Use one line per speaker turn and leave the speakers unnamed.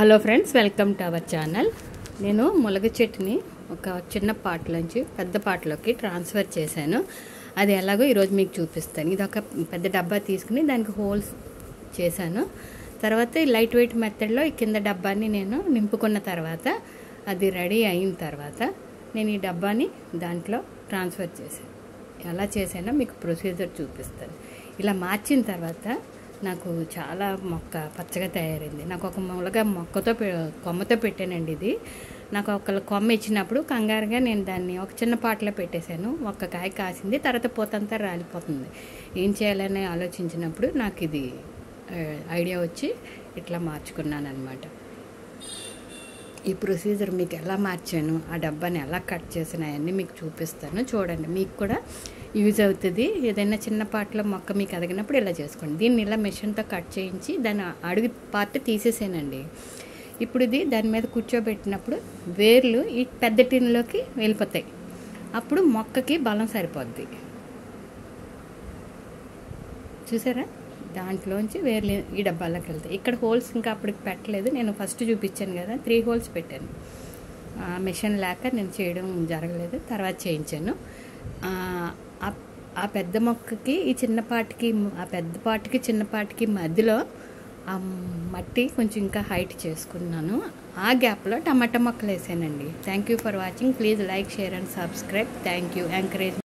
Hello friends, welcome to our channel. నేను ములగ చెట్టుని ఒక చిన్న పాట్లోంచి పెద్ద పాట్లోకి ట్రాన్స్ఫర్ చేశాను. అది ఎలాగో ఈరోజు మీకు చూపిస్తాను. ఇది ఒక పెద్ద డబ్బా తీసుకుని దానికి హోల్స్ చేశాను. తర్వాత లైట్ వెయిట్ మెథడ్లో ఈ కింద డబ్బాని నేను నింపుకున్న తర్వాత అది రెడీ అయిన తర్వాత నేను ఈ డబ్బాని దాంట్లో ట్రాన్స్ఫర్ చేశాను. ఎలా చేశానో మీకు ప్రొసీజర్ చూపిస్తాను. ఇలా మార్చిన తర్వాత నాకు చాలా మొక్క పచ్చగా తయారైంది. నాకు ఒక ములగ కొమ్మతో పెట్టానండి. ఇది నాకు ఒకళ్ళు కొమ్మ ఇచ్చినప్పుడు కంగారుగా నేను దాన్ని ఒక చిన్న పాటలో పెట్టేశాను. ఒక్క కాయ కాసింది, తర్వాత పోతంతా రాలిపోతుంది. ఏం చేయాలని ఆలోచించినప్పుడు నాకు ఇది ఐడియా వచ్చి ఇట్లా మార్చుకున్నాను అనమాట. ఈ ప్రొసీజర్ మీకు ఎలా మార్చాను, ఆ డబ్బాని ఎలా కట్ చేసిన అవన్నీ మీకు చూపిస్తాను. చూడండి, మీకు కూడా యూజ్ అవుతుంది. ఏదైనా చిన్న పాటలో మొక్క మీకు ఎదిగినప్పుడు ఇలా చేసుకోండి. దీన్ని ఇలా మెషిన్తో కట్ చేయించి దాని అడుగు పార్ట్ తీసేసానండి. ఇప్పుడు ఇది దాని మీద కూర్చోబెట్టినప్పుడు వేర్లు ఈ పెద్ద టిన్లోకి వెళ్ళిపోతాయి. అప్పుడు మొక్కకి బలం సరిపోద్ది. చూసారా, దాంట్లోంచి వేర్లు ఈ డబ్బాలోకి వెళ్తాయి. ఇక్కడ హోల్స్ ఇంకా అప్పటికి పెట్టలేదు. నేను ఫస్ట్ చూపించాను కదా, 3 హోల్స్ పెట్టాను. మిషన్ లేక నేను చేయడం జరగలేదు, తర్వాత చేయించాను. ఆ పెద్ద మొక్కకి ఈ చిన్నపాటికి, ఆ పెద్ద పాటికి చిన్నపాటికి మధ్యలో ఆ మట్టి కొంచెం ఇంకా హైట్ చేసుకున్నాను. ఆ గ్యాప్లో టమాటా మొక్కలు వేసానండి. Thank you for watching. Please like, share and subscribe. Thank you. Encourage.